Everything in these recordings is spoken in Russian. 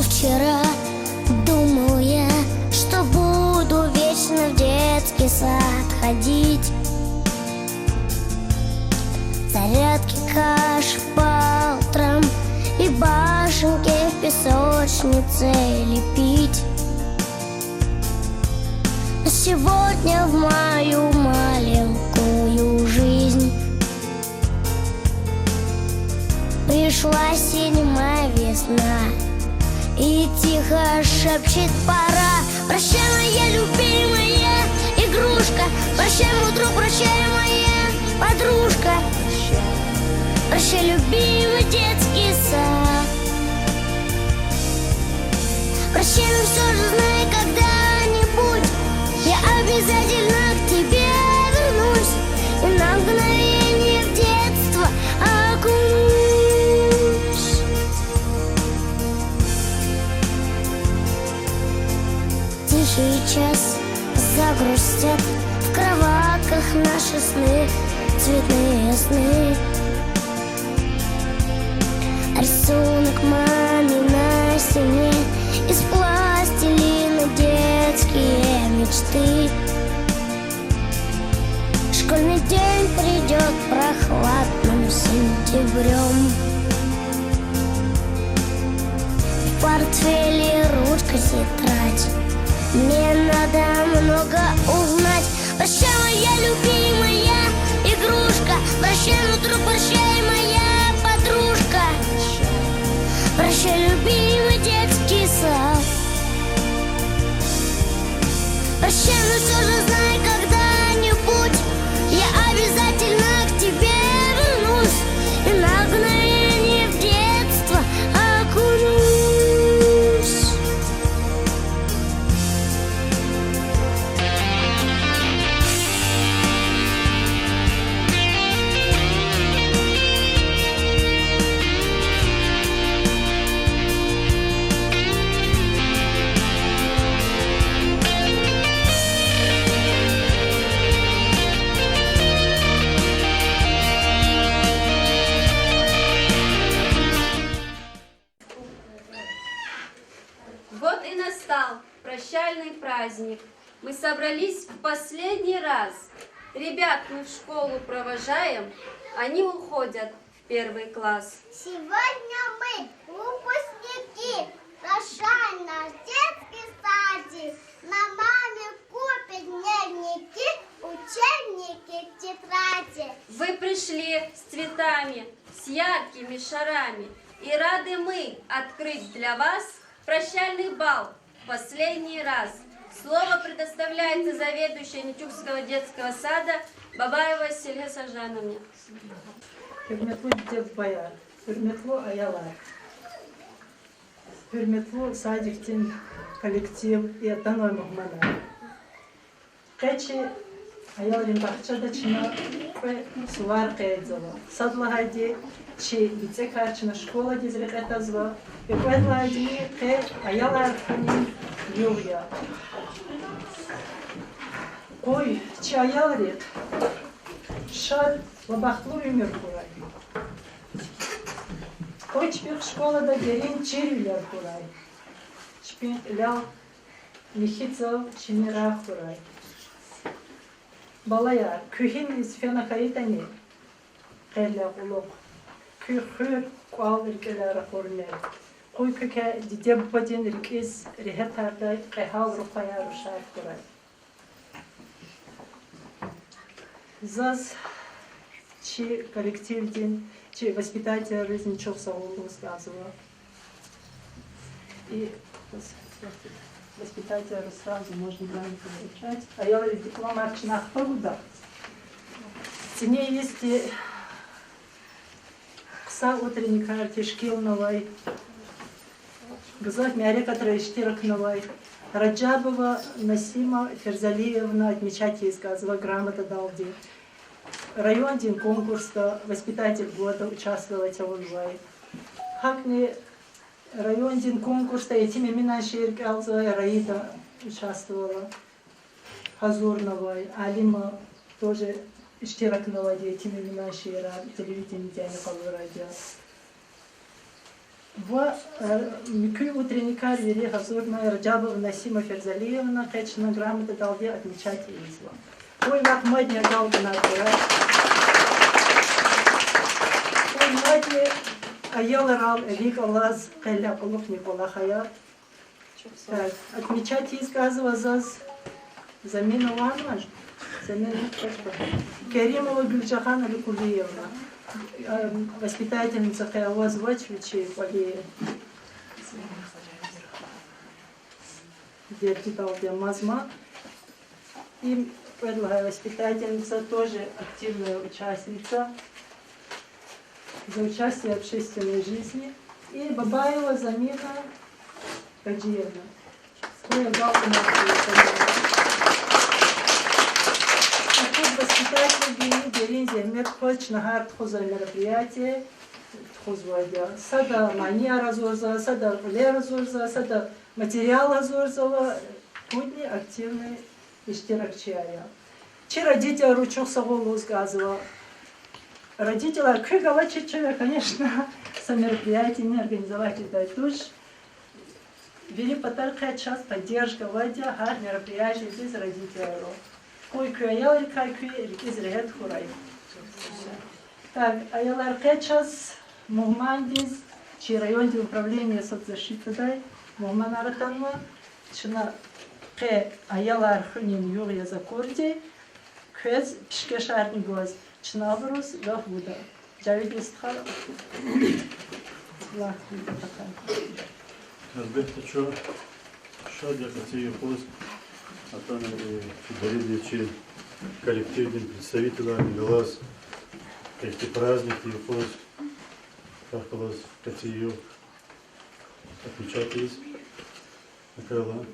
вчера думал я, что буду вечно в детский сад ходить, зарядки каши по утрам и башенки в песочнице лепить. Но сегодня в мою маленькую жизнь пришла седьмая весна и тихо шепчет: пора. Прощай, моя любимая игрушка, прощай, мой друг, прощай, моя подружка, прощай, любимый детский сад. Прощай, но все же знай, когда-нибудь я обязательно к тебе вернусь и на мгновение в детство окунусь. Тихий час загрустят в кроватках наши сны, цветные сны. Рисунок маме на стене из пластилина, детские мечты. Школьный день придет прохладным сентябрем. В портфеле ручка, тетрадь, мне надо много узнать. Прощай, моя любимая игрушка, прощай, мой друг, прощай, моя подружка, прощай, любимый детский сад. Прощай, но все же знай, когда-нибудь я обязательно к тебе вернусь и на мгновение в детство окунусь. Вот и настал прощальный праздник. Мы собрались в последний раз. Ребят мы в школу провожаем, они уходят в первый класс. Сегодня мы, выпускники, прощаем наш детский садик. На маме купят дневники, учебники, тетради. Вы пришли с цветами, с яркими шарами, и рады мы открыть для вас прощальный бал в последний раз. Слово предоставляется заведующей Нетюкского детского сада Бабаевой Селге Сажановне. Hürmetli Dep Bayar, hürmetli ayalar, hürmetli Sadik'tin kolektiv и Таной Мухмана. Качи аяларин бахчада чина сувар кайдзова. Садлагайди чи лице карчина школа дизрек этазва. И кайдлагайди кай аялар ханин ювья. Кой чи аяларит шад лабахлу юмер курай. Кой чпек школада дерин чирвилер курай. Чпек лял лихицов чимира курай. Балая, kühin isfena kayıtani, kella uluk, kühür kual ülkelere korner, koy köke didebadin ülkes rihetarda kayhav rufaya ruşar kuray. Заз чи коллективдин, чи воспитатель Резничев Саулу сказывал. И воспитателя сразу можно правильно получать. А я говорю, диплом арчинах погода. В цене есть кса утренника артишкил новой, газов мяре, который штирок новой. Раджабова Насима Ферзалиевна отмечать ей сказала, грамота дал день. Район день конкурса, воспитатель года участвовать онлайн. Хакни район день конкурса, этими имена Ширки Алза Раида участвовала. Хазурновой, Алима тоже штиракнула этими имена Шира, телевидение Диана Павлова радио. В Микю утренника Вери Газурная Раджабова Насима Ферзалиевна, Качана грамота Далде отмечать изла. Ой, Махмадня Галгана Ой, Мадни Аяла Рал Элик Аллаз Кайля Кулух Никола Хая. Отмечать изказывала замена Ванмаш. Керимова Гюльджахан Аликулиевна, воспитательница Хаявоз Вачвичи Полея. Детки Талдия Мазма. И предлагаю воспитательница, тоже активная участница за участие в общественной жизни. И Бабаева Замина Каджиевна. Воспитатель Берин Зельмер Хоч Нагар Тхуза мероприятие Тхузвадя. Сада мания разорзала, сада ле разорзала, сада материал разорзала. Будни активные иштиракчая. Че родители ручок саголу сказывала. Родители крыгала чечеве, конечно, со мероприятиями организовать это тоже. Вели потарка час поддержка вадя гар мероприятий без родителей. Кой краял кай из регет хурай. Так, аяларка час мухмандис, чи районде управления соцзащиты дай, мухманаратанма, чина ке аялар хунин юрия закорди, кез пишкешарни гоз, чина брус гахуда. Джавид листхар. Лахуда такая. Elbette çok şad yapıyoruz. Hatta федерации коллективным представителям глаз эти праздники yapıyoruz. Как у вас хотели отмечать накала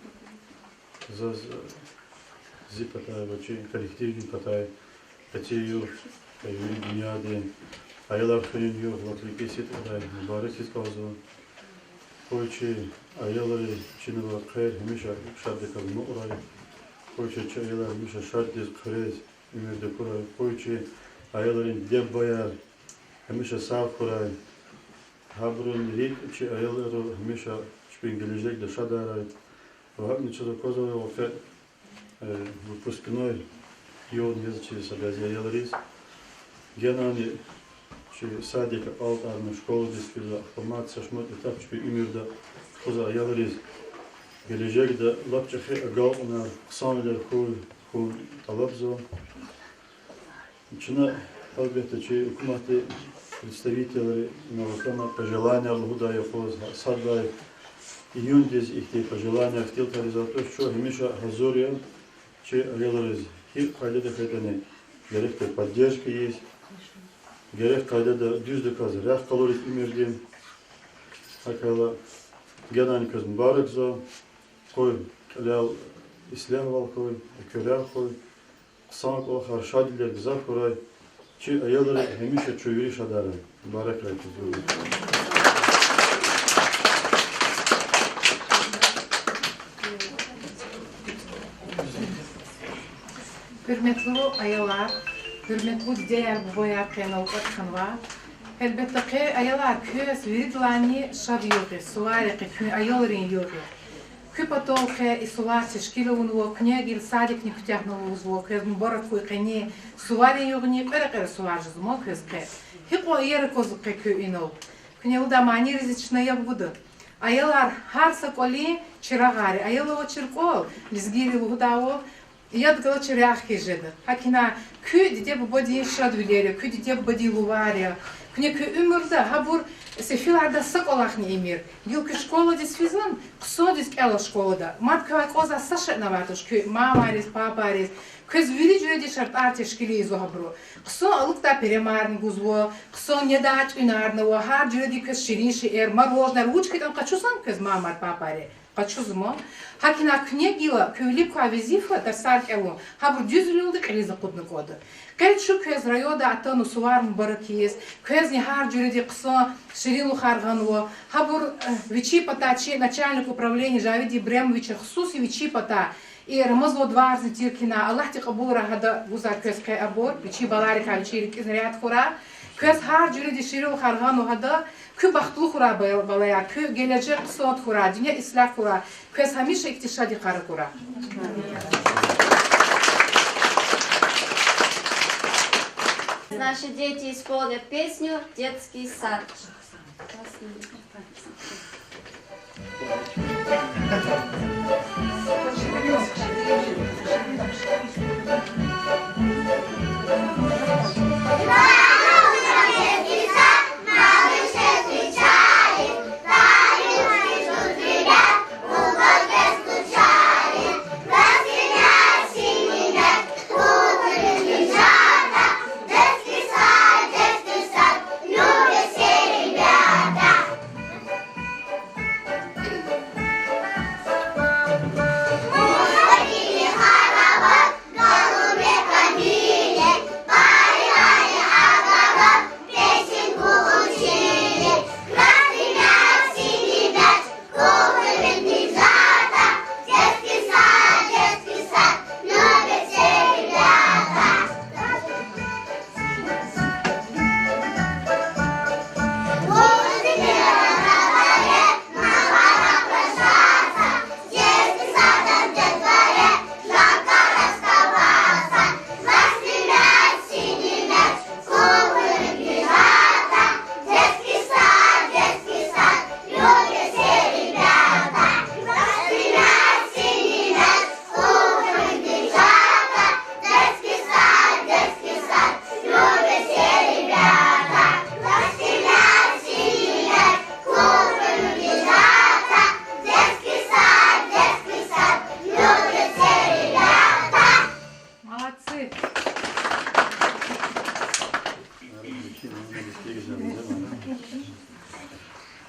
за зипатай вообще коллективный патай хотели юридняды aylar fırınıyor vatlık esit olay mübarek siz kazı koyçi ayları çini var kayır hemişe şartı kalma olay koyçi aylar hemişe şartı kriz ümürde kuray koyçi ayların deb bayar hemişe sağ kuray habrun rik çi ayları hemişe şpin gelecek de şadaray ve ничего козового вот выпускной йод язычи собязя aylarız genelde садика, алтарную школу здесь физа, формация, шмот, этап, что имирда, хоза, яларис, geleceği de lapçakı agal ona kısamlar kul talabzo. İçine elbette ki hükümeti представители Новокана пожелания Аллаху яфоз садай июнь дез ихти пожелания хотел реализовать что химиша газория че реализ хил кайда хетане геректе поддержка есть gerek kayda düzdü kazı rah kalorit imirdim akala genel kız mübarek zo koy lal İslam val koy köler koy sank o harşadiler güzel koray ki ayalları hemişe çövürü şadara mübarek rakı Hürmetli ayalar, hürmetli değer boya kanal kanva. Elbette ki ayalar köz viridlani şabiyogi, suvari ki ayalların yogi. Küpato ki isular teşkilovun o knyagil sadik ni kutyahnov o ki mübarek koy kani suvari yogi ni kere suvar jizmo köz ki. Hipo yer koz ki inov. Knyalda mani rizичная budu. Ayalar har sakoli çırağari, ayalo çırkol, lizgiri luhdawo. Я дала черяхи жеда. Хакина кü диде боди шадвилери, кü диде боди лувария. Кне кü умурда хабур сефиларда саколахни эмир. Гил кü школа дис физлан, ксо дис кела школада. Мат ква коза саша наватуш кü мамарис, папарис. Көз вили жреди шарт артешкили изо хабру. Ксо алукта перемарн гузво, ксо недач унарного, хар жреди көз шириши эр, морожна ручки там качусан көз мамар папари. Kaçuzmo. Hakina knegila köylük avizifla dersar kelo. Habur düzlüldü kriza kudnu kodu. Kayıt şu köz rayoda atanu suvar mübarekiyiz. Köz ne har cüredi kısa şirilu harganvo. Habur viçi pataçi начальник управления Javidi Бремовича хсуси viçi pata. И Рамазло дварзы тиркина. Аллах ти кабул рахада гузар көз кай абор. Viçi балари кавичи рик изнаряд хура. Köz har jüri dişiri o hargan o hada kü bahtlı kura balaya, kü gelecek suat kura, dünya islah kura, köz hamişa iktişadi karı kura. Наши дети исполнят песню «Детский сад».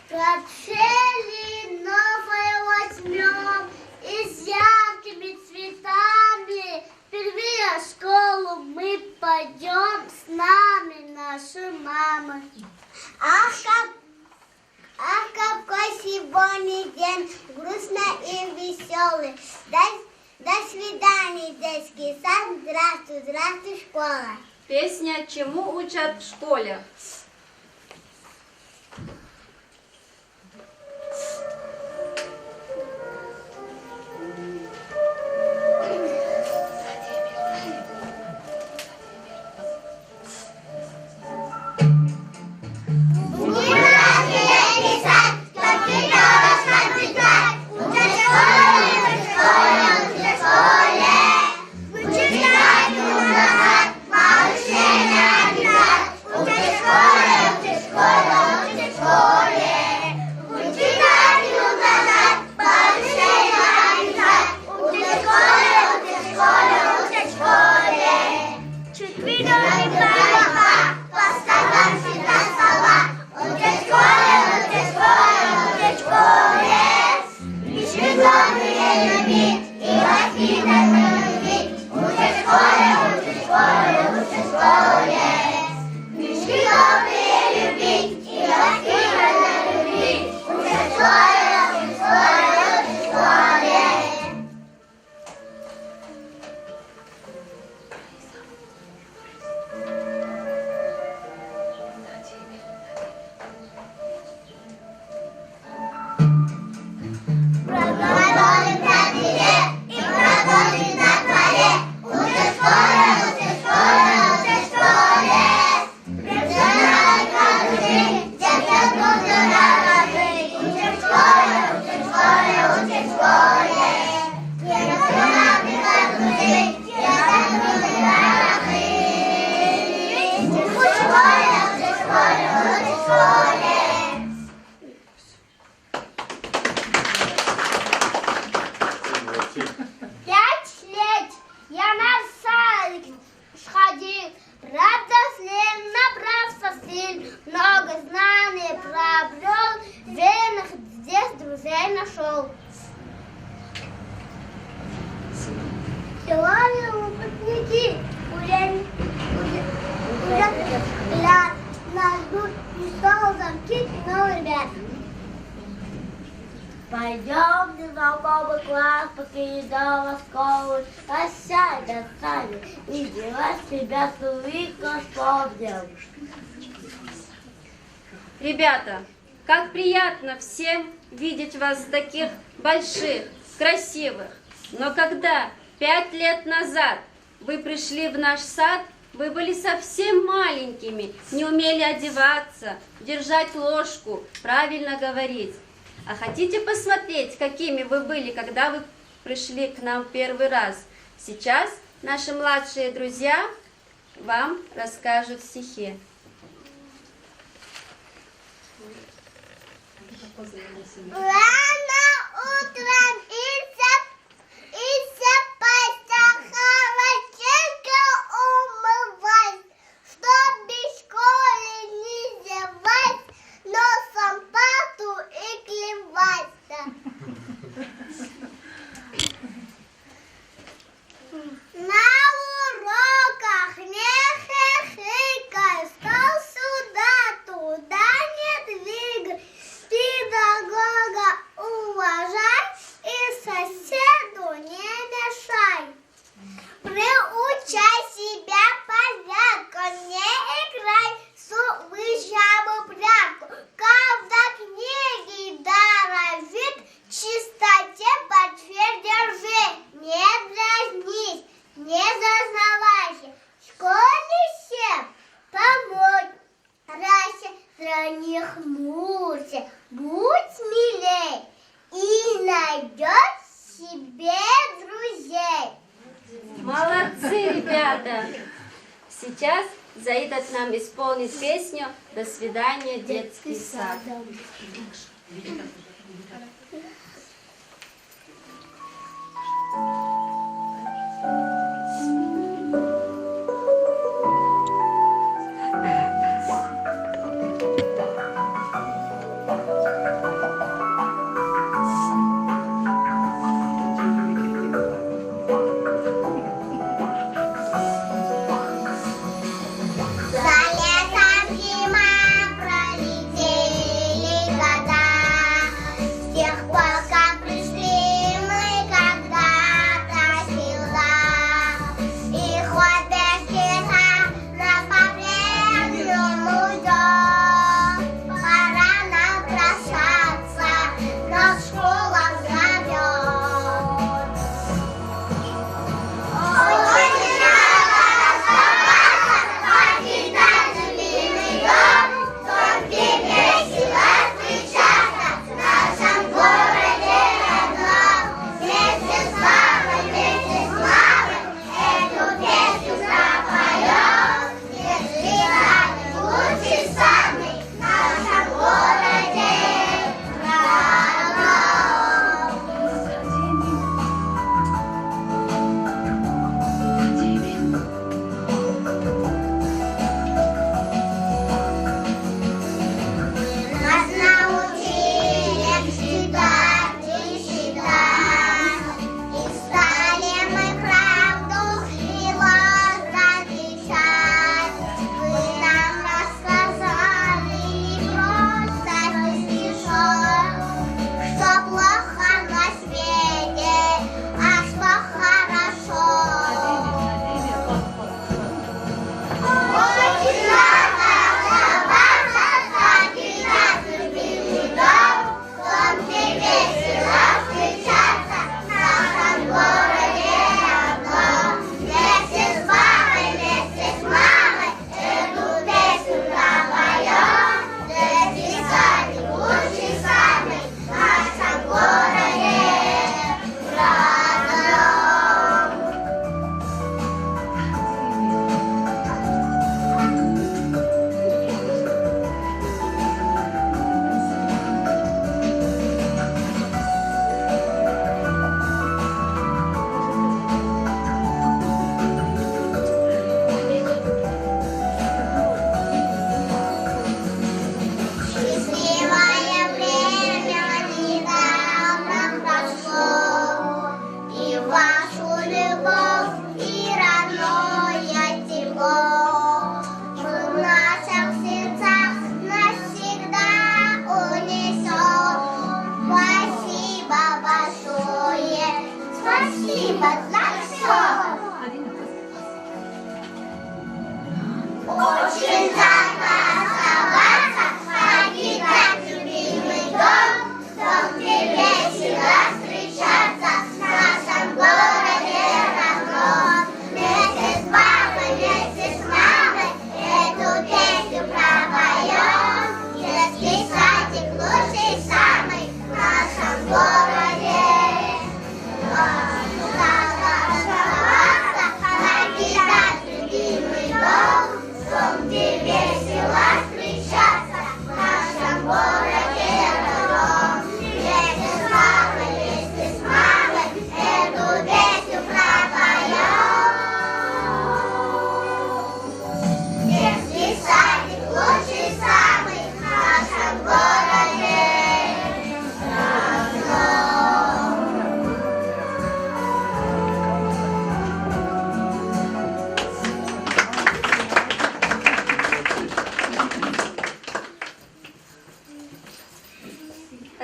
Качели новые возьмем и с яркими цветами. Впервые в школу мы пойдем, с нами наши мамы. Ах, какой сегодня день, грустный и веселый. До свидания, детский сад. Здравствуй, здравствуй, школа. Песня «Чему учат в школе». Сегодня выпускники уже нас ждут и стал замки новый ребят. Пойдем в незнакомый класс, покидала школу, сядь, достали, и дела себя с улыбкой вспомнил. Ребята, как приятно всем видеть вас таких больших, красивых. Но когда 5 лет назад вы пришли в наш сад, вы были совсем маленькими, не умели одеваться, держать ложку, правильно говорить. А хотите посмотреть, какими вы были, когда вы пришли к нам первый раз? Сейчас наши младшие друзья вам расскажут стихи. Рано утром Ися пойдя хорошенько умывать, чтоб без школы не зевать, носом пату и клеваться. На уроках не хихикай, стол сюда, туда не двигай, педагога уважай и соседу не мешай. Приучай себя порядком, не играй сумышабу прятку. Когда книги даровит, чистоте портфель держи. Не дразнись, не зазнавайся, в школе всем помочь. Не хмурься, будь смелей и найдешь себе друзей. Молодцы, ребята! Сейчас Заидат нам исполнит песню «До свидания, детский сад». С тех пор,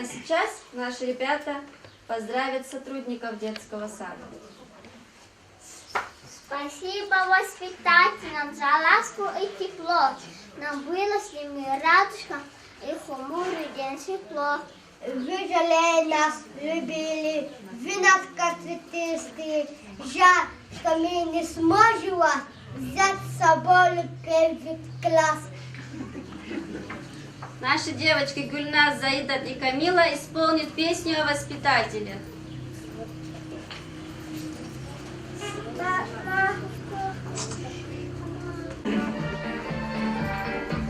А сейчас наши ребята поздравят сотрудников детского сада. Спасибо воспитателям за ласку и тепло. Нам выросли мы радужком и хмурый день светло. Вы жалели нас, любили, вы нас как цветистые. Жаль, что мы не сможем вас взять с собой в первый класс. Наши девочки Гульназ, Заидат и Камила исполнят песню о воспитателе.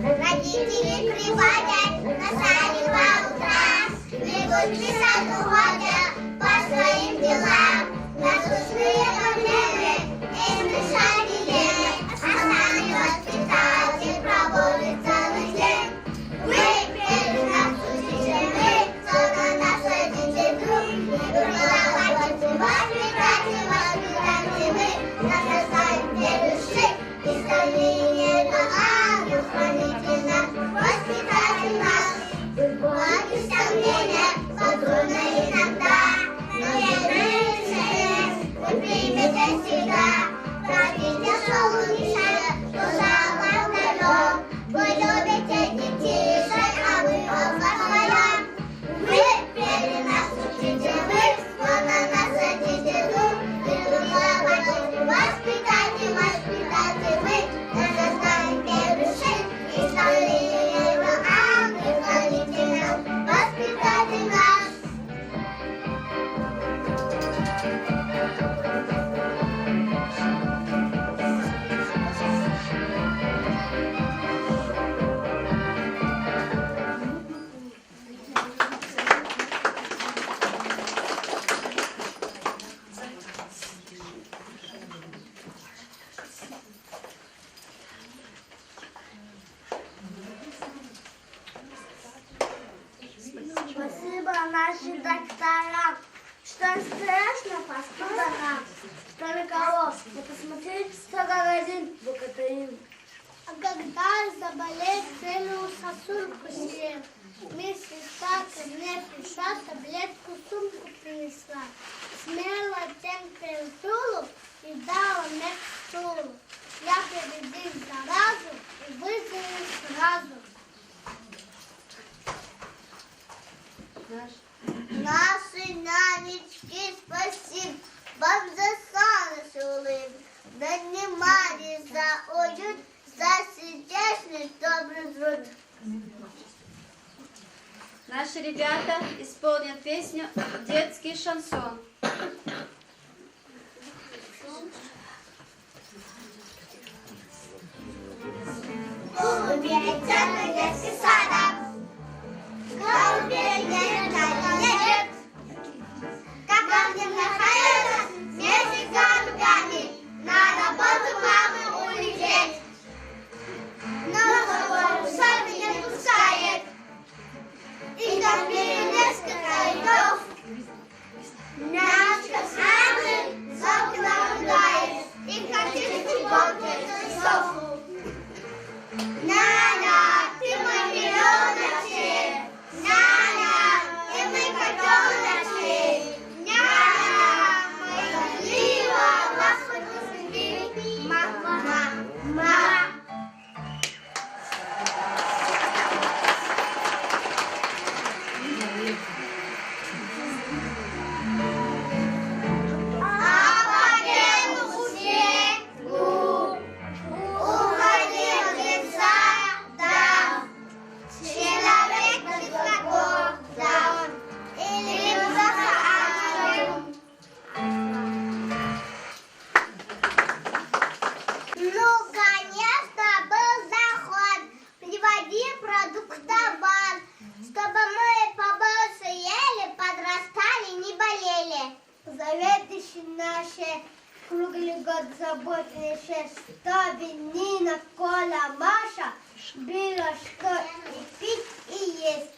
Родители приводят на сани по утрам, бегут в лесах уходят по своим делам. Насущные проблемы им решать не а сами воспитатель проводит целый день. Вы перед нас учитель, кто на нас родитель друг, не преподаватель, воспитатель, воспитатель вы, нас оставим для души, и стали ангел, хранитель нас, воспитатель нас. Бывают сомнения, возможно иногда, но верный интерес вы примете всегда. Простите, что умешает, что самое вдалён. Вы любите детишек, а вы о своем. Вы перед нас учите вы, но на нас хотите дух. И преподаватель, воспитатель, воспитатель вы, нас оставим без души, и стали ангел, хранитель нас, воспитатель нас. Спасибо нашим докторам, что страшно по студорам. Что на кого не посмотреть, что говорит богатырь. А когда заболеет, целую сосульку съем. Миссис Сака мне пришла, таблетку сумку принесла. Смела температуру и дала мне к стулу. Я победил заразу и выздоровел сразу. Наши нянечки, спасибо вам за солнце улыбку, донимали за уют, за сердечный добрый труд. Наши ребята исполнят песню «Детский шансон». Уберите на детский садок, голубей нет, нет. Как вам не находится, вместе с голубями, на работу мамы улететь. Но собой сами не пускает, и там несколько рядов. Нянечка с мамой за окном гуляет, и хотите чего-то часов. Няня, ты мой миллионочек, няня, и мы котеночек, няня, моя лива, вас хоть усыпили, ма. А по белому снегу уходил лица, да, человек высоко, да, или высоко ангел. Ну, конечно, был заход, приводи продуктовар, чтобы мы побольше ели, подрастали, не болели. Заветы наши круглый год заботливые, чтобы Нина, Коля, Маша было что и пить, и есть.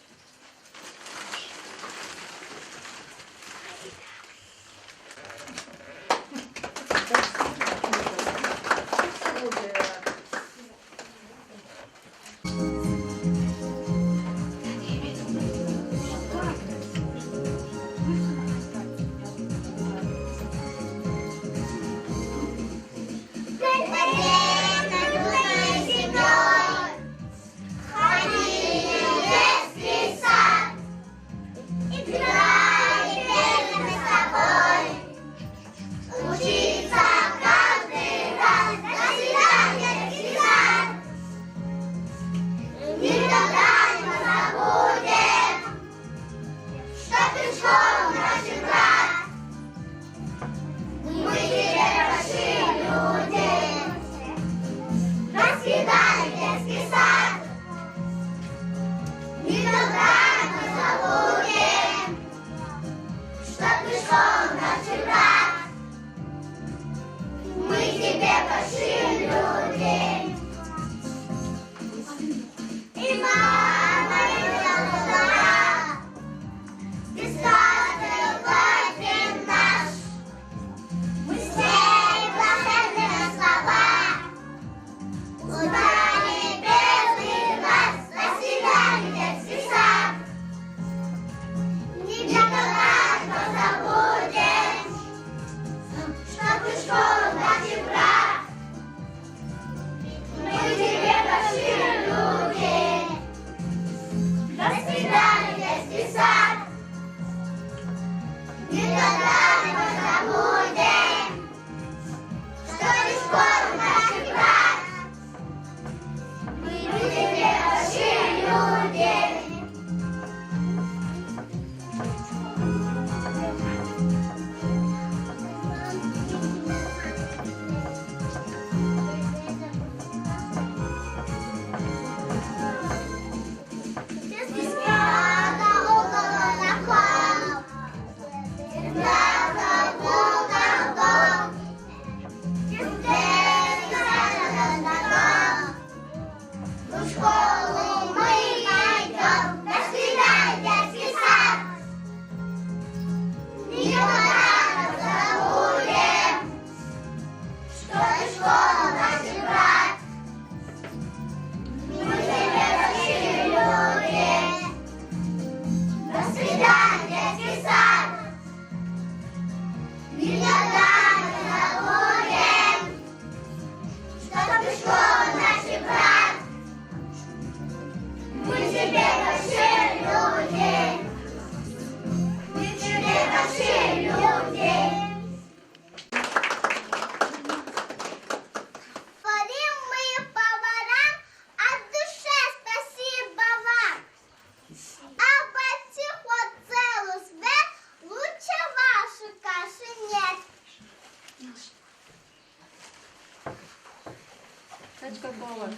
Кока-кола.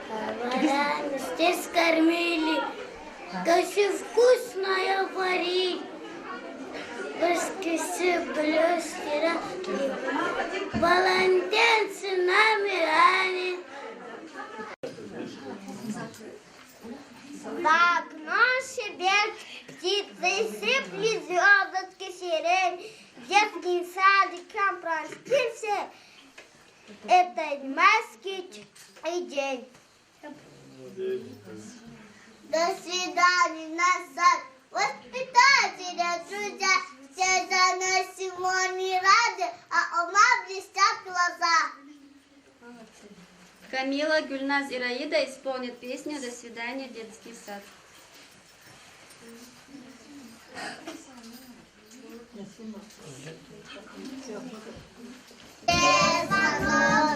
Повара здесь кормили, кашу вкусная варили. Воскресе блестера, балантенцы нами рани. В окно себе птицы сыпли звездочки сирень. Детский садиком простился. Это майский день. До свидания, назад. Воспитатели, друзья, все за нас сегодня рады, а у нас блестят глаза. Камила, Гюльназ и Раида исполнят песню «До свидания, детский сад».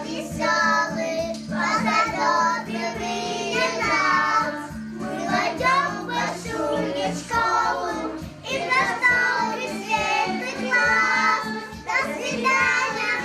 Веселый, позаботливый нас. Мы войдем в большую школу, и настал светлый класс. До свидания,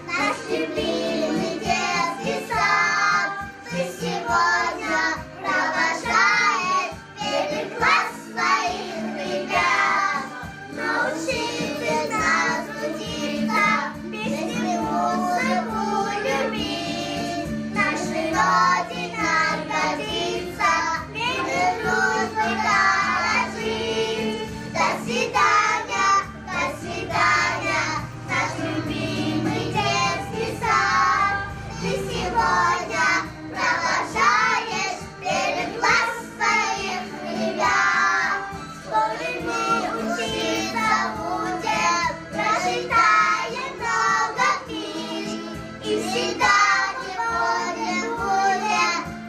наш любимый детский сад. Ты сегодня провожаешь первый класс своих ребят. Научи ты нас трудиться, песни, музыку любить. Наша Родина гордится, мир дружбы дорожить. До свидания, наш любимый детский сад. Ты сегодня провожаешь первый класс своих ребят. Скоро мы учиться будем, прочитаем много книг, и всегда не будем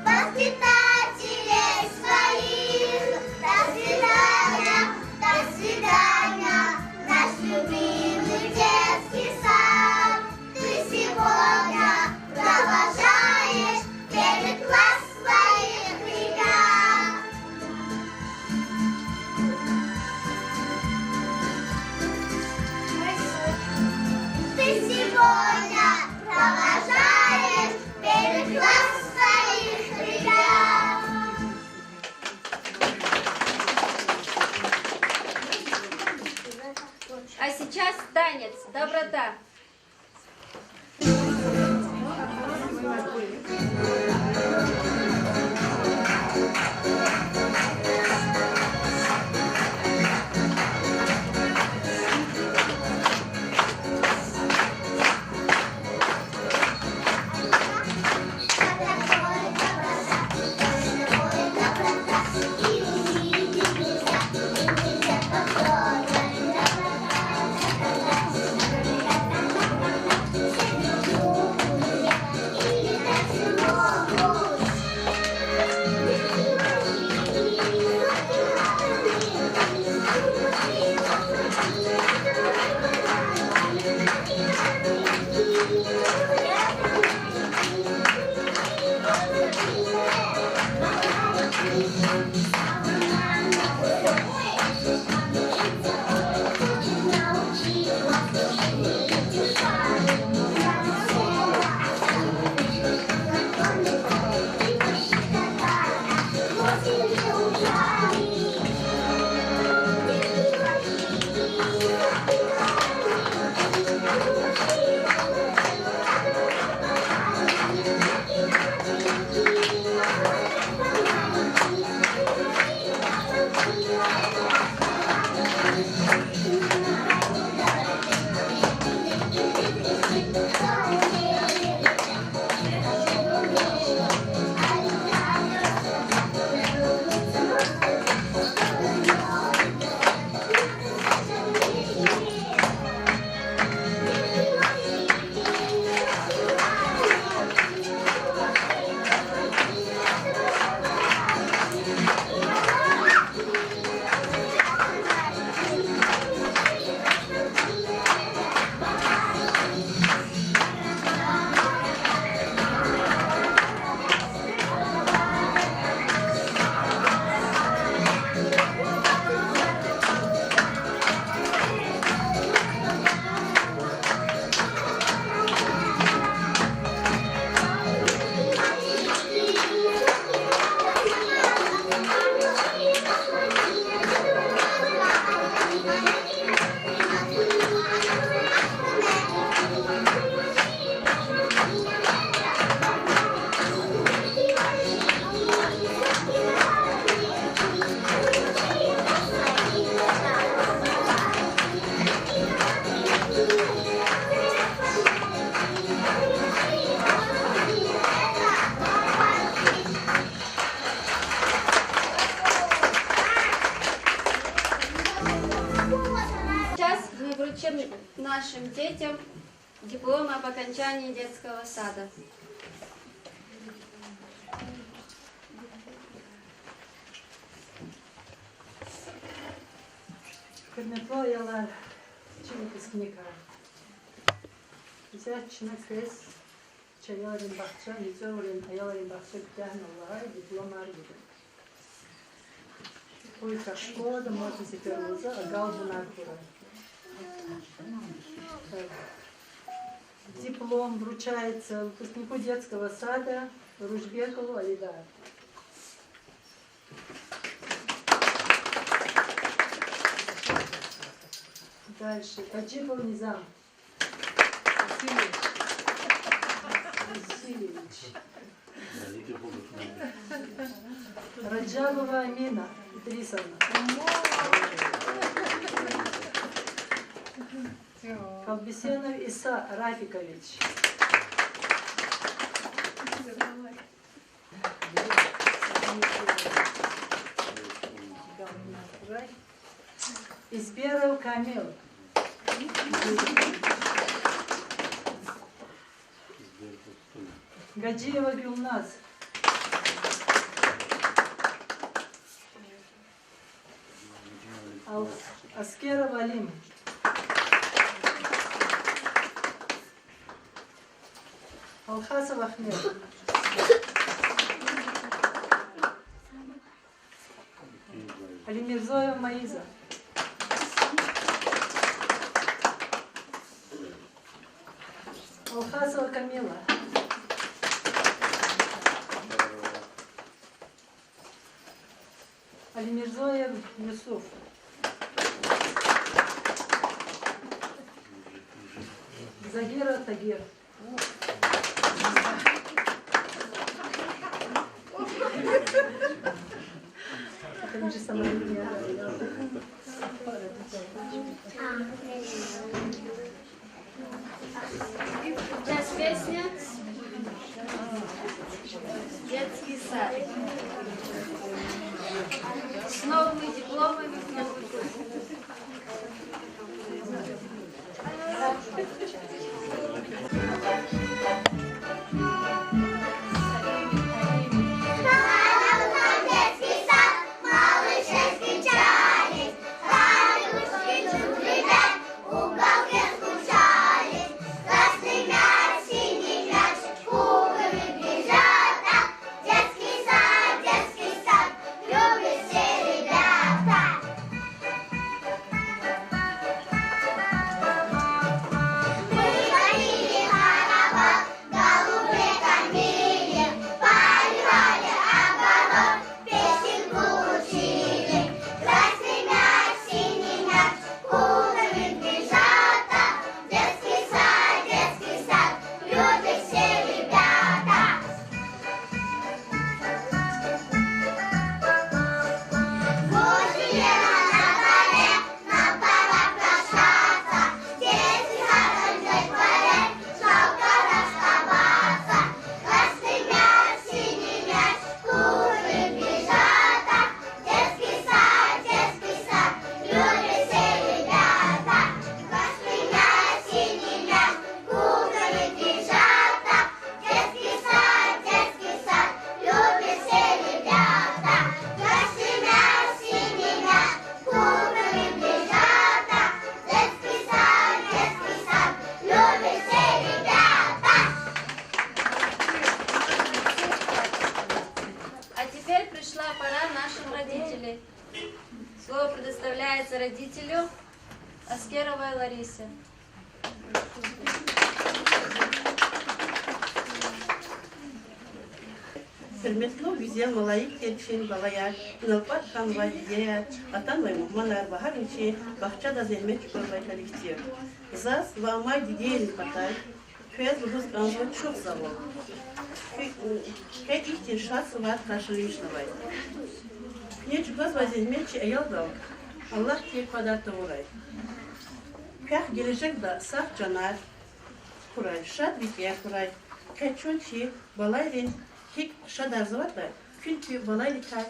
воспитателей своих. До свидания, наш любимый детский сад. Ты сегодня провожаешь первый класс своих ребят. Ты сегодня провожаешь первый класс своих ребят. А сейчас танец «Доброта». Доброта. нашим детям диплом об окончании детского сада. Hürmetli oyalar, выпускника. Взятчина кыз, чаяларин бақча, низорин, аяларин бақча бітягнула, диплом арбиды. Пойка школа, можно зиперуза, а галбина кура. Диплом вручается выпускнику детского сада Ружбекову Алидару. Дальше. Таджипов Низам Васильевич. Раджабова Амина Идрисовна. Колбесенов Иса Рафикович. Изберов Камил. Гаджиева Гюлназ. Аскеров Алим. Алхасов Ахмед. Алимирзоева Маиза. Алхасова Камила. Алимирзоев Юсуф. Загира Тагир. Это же самое имя. Сейчас песня «Детский сад». С новыми дипломами в новый год. Слово предоставляется родителю Аскеровой Ларисе. Hürmetli güzel malayık için balaya, nalpat kanva diye, atan ve muhmanlar bahar için bahçada zahmet koymayla istiyor. Zaz ve amay diyelim patay, köz buhuz kanva çok zavol. Köy için şansı var karşılayışlı var. Ne çıkmaz ve zahmetçi eyal dal, Allah diye kadar da uğray. Kah gelecek de saf canar, kuray, şad bitiye kuray, kaçın ki balayın Hik şadar zavata, çünkü balaylıklar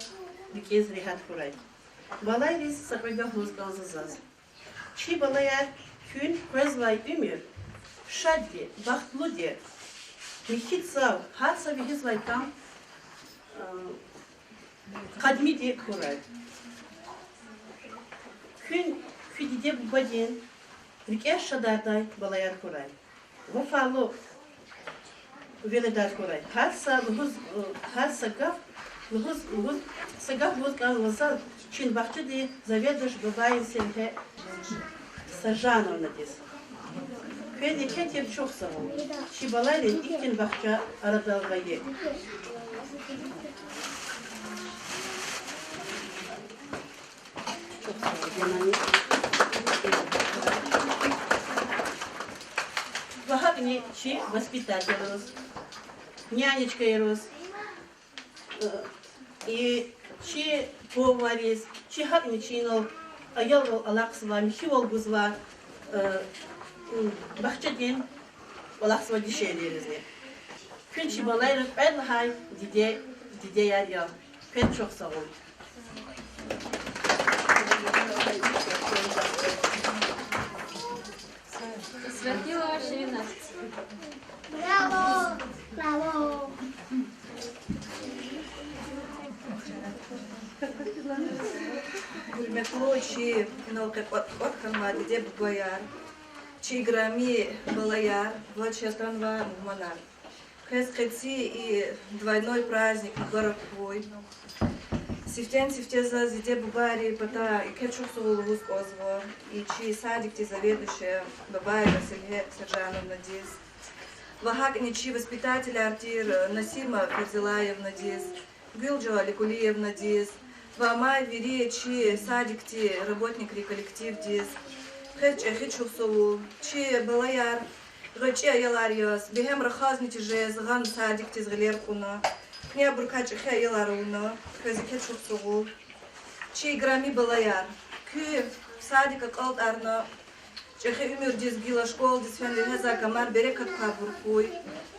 bir kez rihat kuray. Balayliz sakıga huzdan zaz. Çi balayar Kün kozvay ümür, şaddi, bahtlı de, hit zav, hatsa ve hizvay tam, kadmi de kuray. Kün küdide bu badin, rike şadarday balayar kuray. Vafalı veledar kuray. Har sagaf, sagaf luz kalmasa, çün bahçe de zaveduş babayın senhe Сажановна дес. Кеди кетер çok sağ ol. Şibalayla ilkin bahçe aradalgayı. Çok sağ ol. Yanani. Вахагни чи воспитатель, нянечка рос, и чи поварис, чи хагни чинол, ayol alaqsıva, mihivol buzva, bahçeden alaqsıva dişeyleriz ne. Kün şibalayla elhay dide yer ya. Pen çok sağ ol. Сверкила ваша юность. Браво! Браво! Гульметло, чи наука отханма, где бояр, чи грами балаяр, вачатанва манар. Хэскэци и двойной праздник город твой. Сифтеза, зиде бубари, пата, и кетчусу лугус озво, и чи садик ти заведующая, бабай Василье Сержановна Диз. Вахак ничи воспитателя артир Насима Ферзилаевна Диз, Гюлджо Аликулиевна Диз, Вамай Вири чи садик ти работник коллектив Диз, Хечухсову, чи балаяр, Рочи Аялариос, Бехем Рахазнити же Заган садик ти згалеркуна, Кня Буркачи Аяларуна, Хезикетшухсову, чи грами балаяр, Кю садика Калт Арна, Чехе умер диз гила школ, диз фен лихеза камар берекат кабуркуй,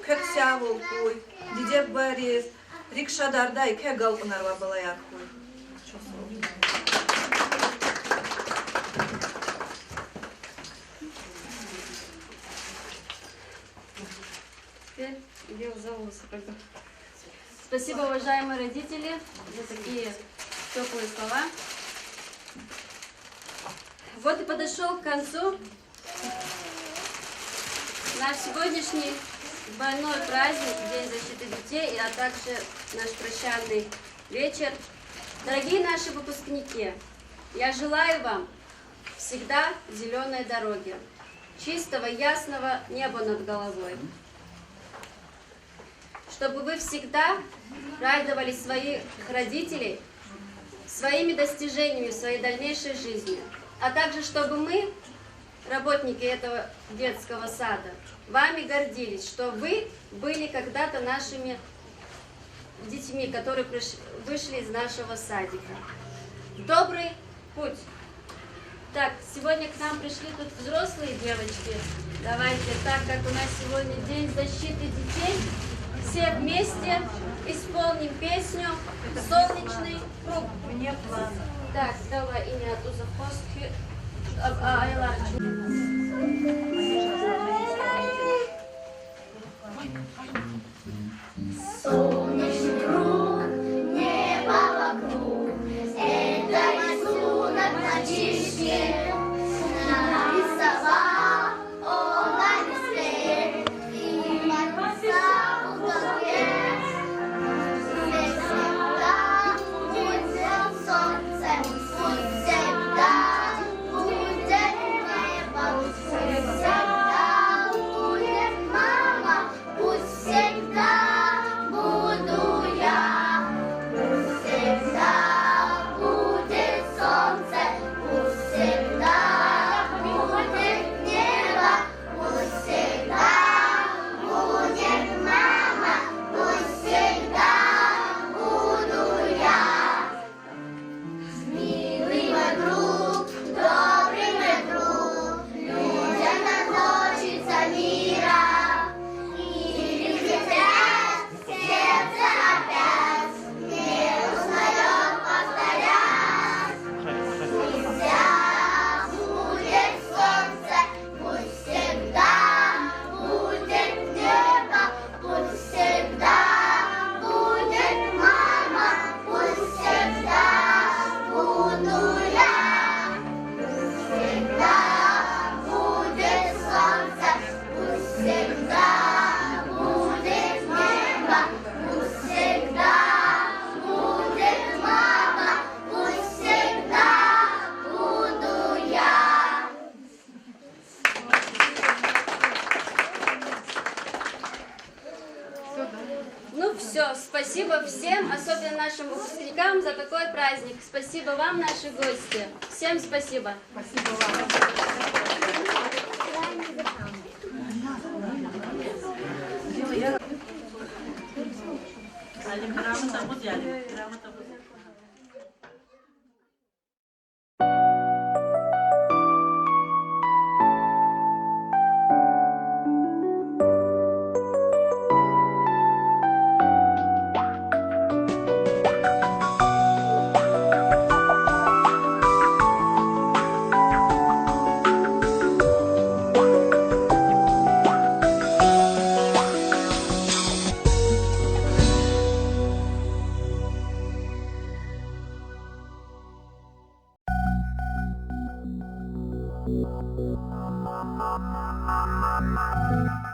Кек сяволкуй, Дидек Борис, Рикша Дардай, Кек Галпунарва балаяркуй. Теперь дело за волосы. Спасибо, уважаемые родители, за такие теплые слова. Вот и подошел к концу наш сегодняшний двойной праздник, День защиты детей, а также наш прощальный вечер. Дорогие наши выпускники, я желаю вам всегда зеленой дороги, чистого, ясного неба над головой, чтобы вы всегда радовали своих родителей своими достижениями в своей дальнейшей жизни, а также чтобы мы, работники этого детского сада, вами гордились, что вы были когда-то нашими детьми, которые вышли из нашего садика. Добрый путь! Так, сегодня к нам пришли тут взрослые девочки. Давайте, так как у нас сегодня День защиты детей, все вместе исполним песню «Солнечный круг». Так, давай, имя от Узахоски. Солнечный круг, небо вокруг, это рисунок мальчишки нарисовал он на листе и написал в голове. Здесь всегда будет солнце, пусть всегда будет небо, пусть всегда будет мама, пусть всегда выпускникам за такой праздник. Спасибо вам, наши гости. Всем спасибо. Спасибо вам. Алим грамота музяли. Грамота музяли. Thank you.